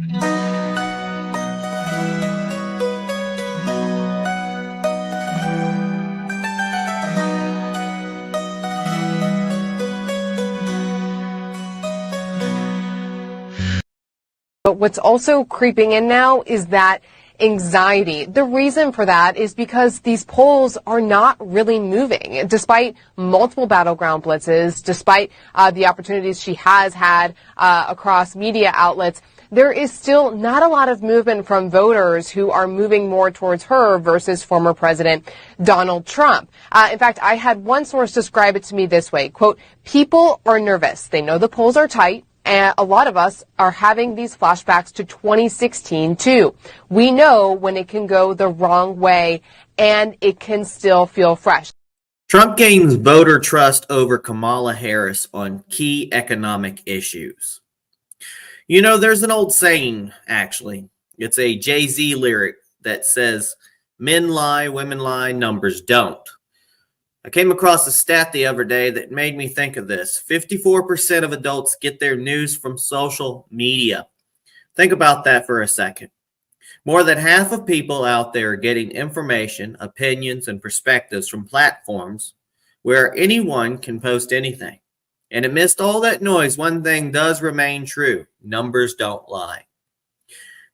But what's also creeping in now is that anxiety. The reason for that is because these polls are not really moving. Despite multiple battleground blitzes, despite the opportunities she has had across media outlets, there is still not a lot of movement from voters who are moving more towards her versus former President Donald Trump. In fact, I had one source describe it to me this way, quote, "People are nervous. They know the polls are tight. And a lot of us are having these flashbacks to 2016, too. We know when it can go the wrong way, and it can still feel fresh." Trump gains voter trust over Kamala Harris on key economic issues. You know, there's an old saying, actually. It's a Jay-Z lyric that says, "Men lie, women lie, numbers don't." I came across a stat the other day that made me think of this. 54% of adults get their news from social media. Think about that for a second. More than half of people out there are getting information, opinions, and perspectives from platforms where anyone can post anything. And amidst all that noise, one thing does remain true. Numbers don't lie.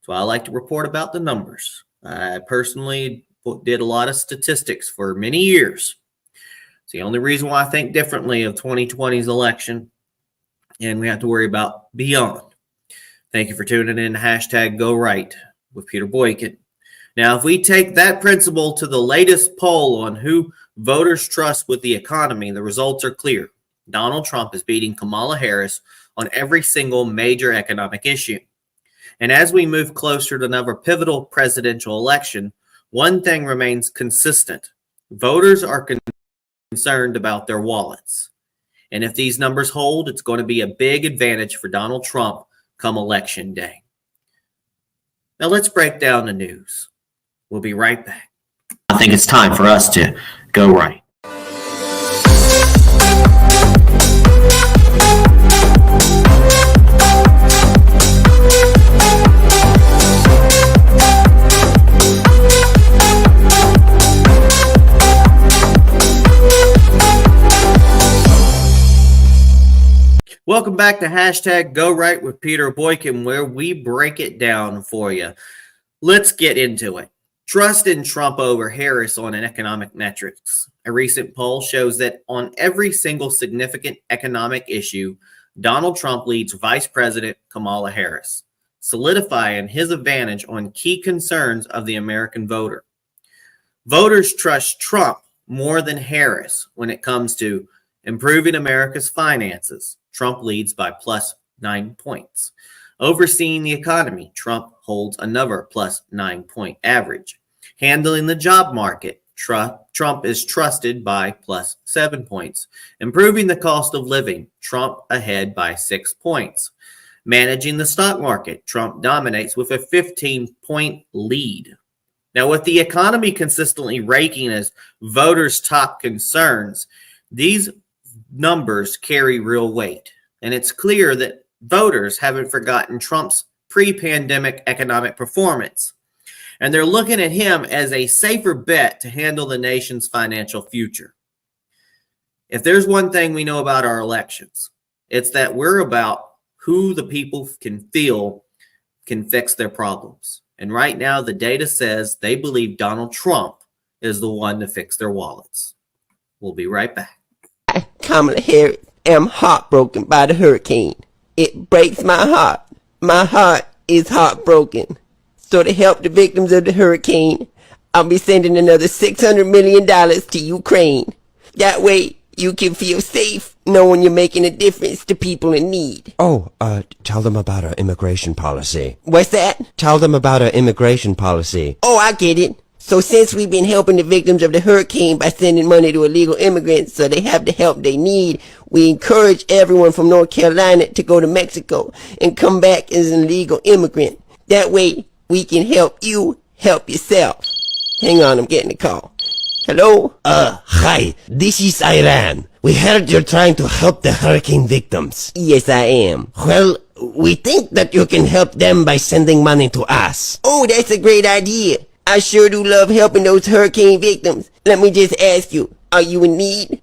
So I like to report about the numbers. I personally did a lot of statistics for many years. It's the only reason why I think differently of 2020's election, and we have to worry about beyond. Thank you for tuning in to #GoRight with Peter Boykin. Now, if we take that principle to the latest poll on who voters trust with the economy, the results are clear. Donald Trump is beating Kamala Harris on every single major economic issue. And as we move closer to another pivotal presidential election, one thing remains consistent. Voters are concerned about their wallets. And if these numbers hold, it's going to be a big advantage for Donald Trump come election day. Now let's break down the news. We'll be right back. I think it's time for us to go right. Welcome back to #GoRight with Peter Boykin, where we break it down for you. Let's get into it. Trust in Trump over Harris on economic metrics. A recent poll shows that on every single significant economic issue, Donald Trump leads Vice President Kamala Harris, solidifying his advantage on key concerns of the American voter. Voters trust Trump more than Harris when it comes to improving America's finances. Trump leads by +9 points. Overseeing the economy, Trump holds another +9-point average. Handling the job market, Trump is trusted by +7 points. Improving the cost of living, Trump ahead by 6 points. Managing the stock market, Trump dominates with a 15-point lead. Now, with the economy consistently ranking as voters' top concerns, these numbers carry real weight, and it's clear that voters haven't forgotten Trump's pre-pandemic economic performance, and they're looking at him as a safer bet to handle the nation's financial future. If there's one thing we know about our elections, it's that we're about who the people can feel can fix their problems. And right now, the data says they believe Donald Trump is the one to fix their wallets. We'll be right back. Kamala Harris, am heartbroken by the hurricane. It breaks my heart. My heart is heartbroken. So to help the victims of the hurricane, I'll be sending another $600 million to Ukraine. That way, you can feel safe knowing you're making a difference to people in need. Oh, tell them about our immigration policy. What's that? Tell them about our immigration policy. Oh, I get it. So since we've been helping the victims of the hurricane by sending money to illegal immigrants so they have the help they need, we encourage everyone from North Carolina to go to Mexico and come back as an illegal immigrant. That way, we can help you help yourself. Hang on, I'm getting a call. Hello? Hi, this is Iran. We heard you're trying to help the hurricane victims. Yes, I am. Well, We think that you can help them by sending money to us. Oh, that's a great idea. I sure do love helping those hurricane victims. Let me just ask you, are you in need?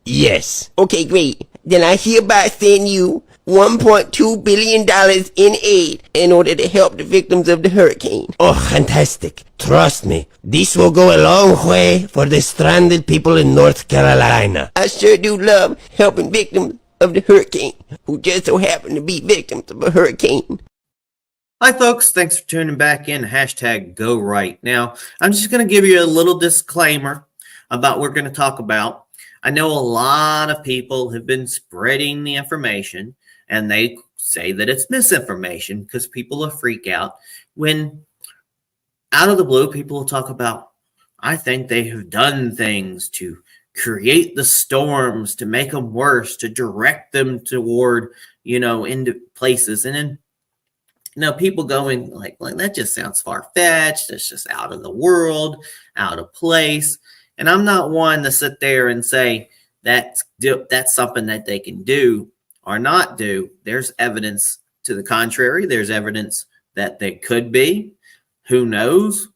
Yes. Okay, great. Then I hereby send you $1.2 billion in aid in order to help the victims of the hurricane. Oh, fantastic. Trust me, this will go a long way for the stranded people in North Carolina. I sure do love helping victims of the hurricane who just so happen to be victims of a hurricane. Hi, folks. Thanks for tuning back in. Hashtag Go Right. Now, I'm just going to give you a little disclaimer about what we're going to talk about. I know a lot of people have been spreading the information, and they say that it's misinformation because people will freak out when out of the blue, people will talk about, I think they have done things to create the storms, to make them worse, to direct them toward, into places. And then, people going like that just sounds far-fetched. It's just out of the world, out of place. And I'm not one to sit there and say that's something that they can do or not do. There's evidence to the contrary. There's evidence that they could be. Who knows?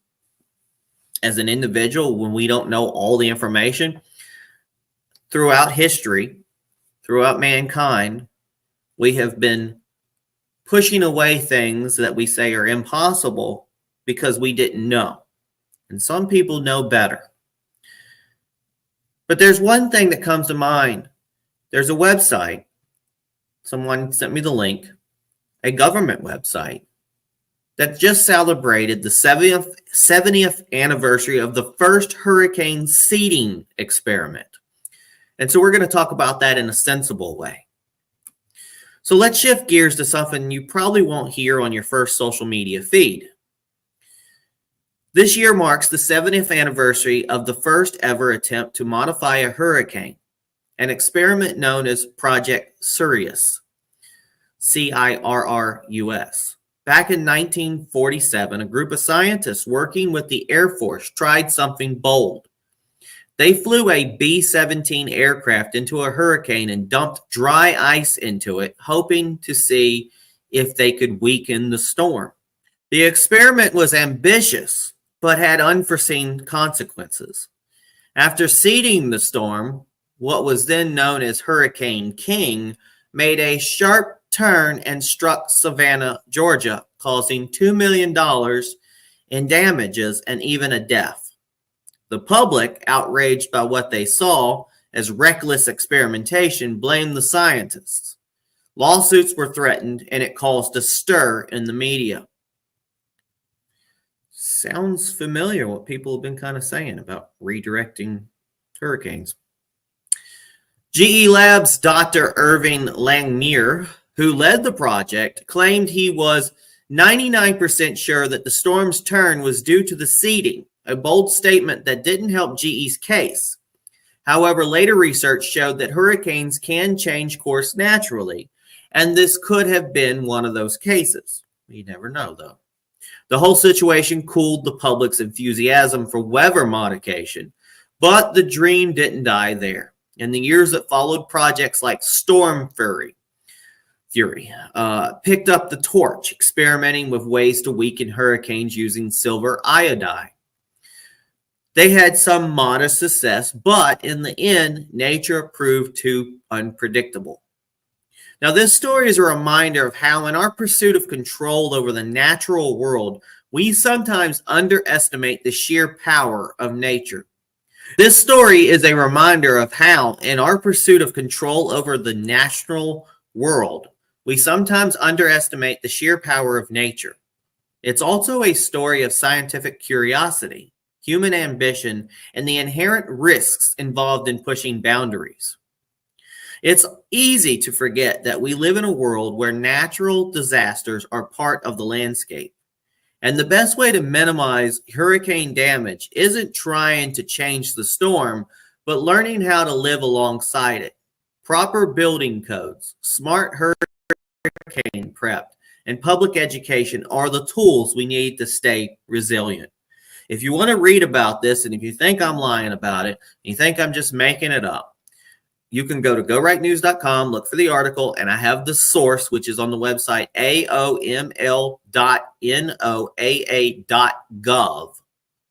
As an individual, when we don't know all the information, throughout history, throughout mankind, we have been pushing away things that we say are impossible because we didn't know. And some people know better. But there's one thing that comes to mind. There's a website. Someone sent me the link. A government website that just celebrated the 70th anniversary of the first hurricane seeding experiment. And so we're going to talk about that in a sensible way. So let's shift gears to something you probably won't hear on your first social media feed. This year marks the 70th anniversary of the first ever attempt to modify a hurricane, an experiment known as Project Cirrus, CIRRUS. Back in 1947, a group of scientists working with the Air Force tried something bold. They flew a B-17 aircraft into a hurricane and dumped dry ice into it, hoping to see if they could weaken the storm. The experiment was ambitious, but had unforeseen consequences. After seeding the storm, what was then known as Hurricane King made a sharp turn and struck Savannah, Georgia, causing $2 million in damages and even a death. The public, outraged by what they saw as reckless experimentation, blamed the scientists. Lawsuits were threatened, and it caused a stir in the media. Sounds familiar, what people have been kind of saying about redirecting hurricanes. GE Labs' Dr. Irving Langmuir, who led the project, claimed he was 99% sure that the storm's turn was due to the seeding, a bold statement that didn't help GE's case. However, later research showed that hurricanes can change course naturally, and this could have been one of those cases. You never know, though. The whole situation cooled the public's enthusiasm for weather modification, but the dream didn't die there. In the years that followed, projects like Storm Fury picked up the torch, experimenting with ways to weaken hurricanes using silver iodide. They had some modest success, but in the end, nature proved too unpredictable. Now, this story is a reminder of how in our pursuit of control over the natural world, we sometimes underestimate the sheer power of nature. This story is a reminder of how in our pursuit of control over the natural world, we sometimes underestimate the sheer power of nature. It's also a story of scientific curiosity, human ambition, and the inherent risks involved in pushing boundaries. It's easy to forget that we live in a world where natural disasters are part of the landscape. And the best way to minimize hurricane damage isn't trying to change the storm, but learning how to live alongside it. Proper building codes, smart hurricane prep, and public education are the tools we need to stay resilient. If you want to read about this, and if you think I'm lying about it, and you think I'm just making it up, you can go to gorightnews.com, look for the article, and I have the source, which is on the website aoml.noaa.gov.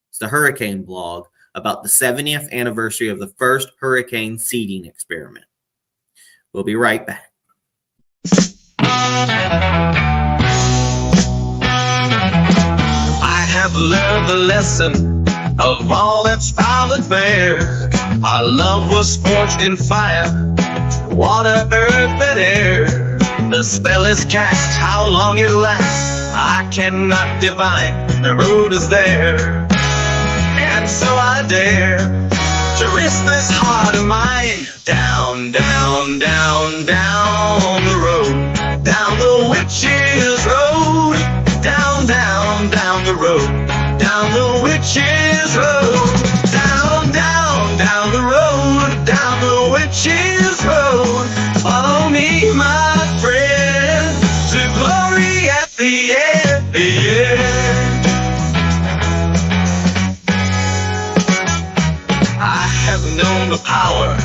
It's the hurricane blog about the 70th anniversary of the first hurricane seeding experiment. We'll be right back. I have learned the lesson of all that's foul and fair. Our love was forged in fire, water, earth, and air. The spell is cast, how long it lasts, I cannot divine. The road is there, and so I dare to risk this heart of mine. Down, down, down, down the road, down the witch's road. Down, down, down the road, down the witch's road. Down, down, down the road, down the witch's road. Follow me, my friend, to glory at the end, the end. I have known the power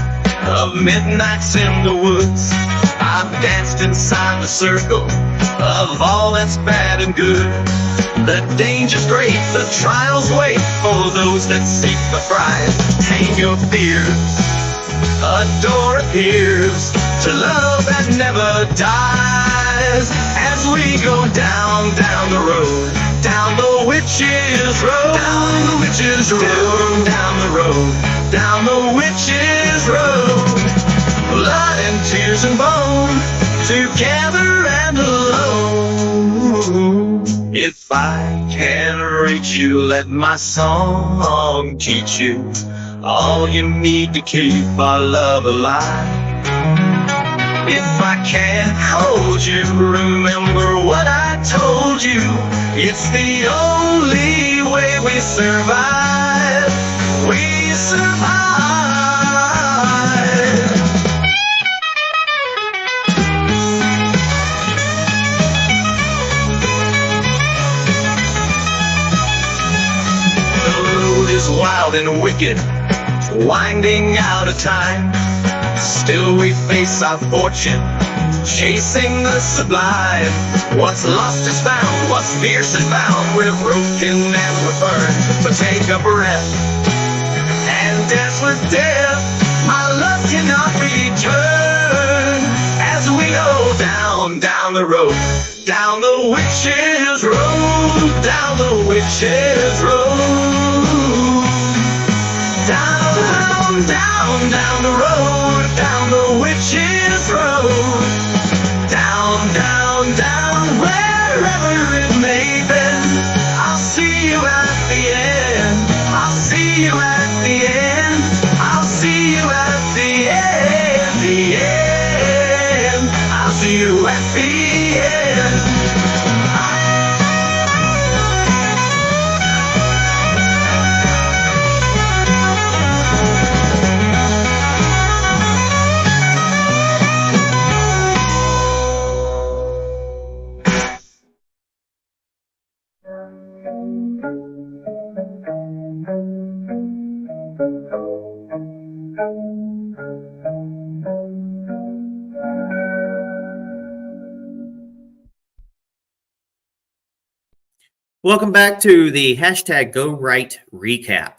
of midnights in the woods. I've danced inside the circle of all that's bad and good. The danger's great, the trials wait for those that seek the prize. Tame your fears, a door appears to love that never dies. As we go down, down the road, down the witch's road, down the witch's road, down the road, down the witch's road. Blood and tears and bone, together and alone. If I can reach you, let my song teach you all you need to keep our love alive. If I can't hold you, remember what I told you. It's the only way we survive. We survive. Wild and wicked, winding out of time. Still we face our fortune, chasing the sublime. What's lost is found, what's fierce is bound. We're broken and we're burned, but take a breath and dance with death. My love cannot return. As we go down, down the road, down the witch's road, down the witch's road. Down, down, down the road, down the witch's road. Down, down, down, wherever it may be. I'll see you at the end. I'll see you at the end. I'll see you at the end, the end. I'll see you at the end. Welcome back to the hashtag Go Right recap.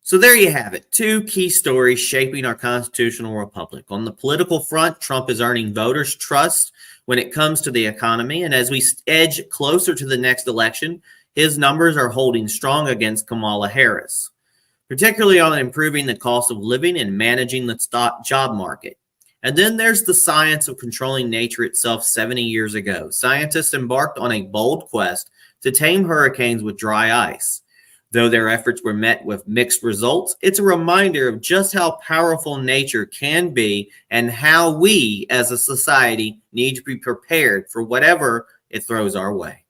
So there you have it. Two key stories shaping our constitutional republic. On the political front, Trump is earning voters' trust when it comes to the economy. And as we edge closer to the next election, his numbers are holding strong against Kamala Harris, particularly on improving the cost of living and managing the job market. And then there's the science of controlling nature itself 70 years ago. Scientists embarked on a bold quest to tame hurricanes with dry ice. Though their efforts were met with mixed results, it's a reminder of just how powerful nature can be and how we as a society need to be prepared for whatever it throws our way.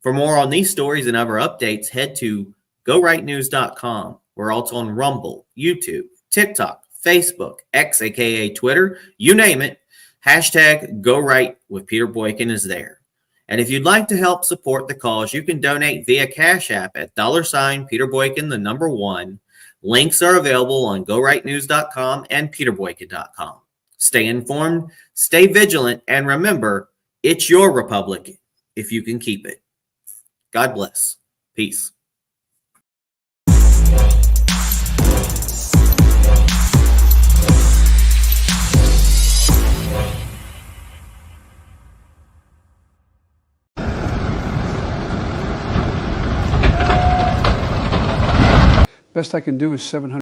For more on these stories and other updates, head to gorightnews.com. We're also on Rumble, YouTube, TikTok, Facebook, X, aka Twitter, you name it. Hashtag Go Right with Peter Boykin is there. And if you'd like to help support the cause, you can donate via Cash App at $Peter Boykin, the number 1. Links are available on gorightnews.com and peterboykin.com. Stay informed, stay vigilant, and remember, it's your republic if you can keep it. God bless. Peace. Best I can do is 700.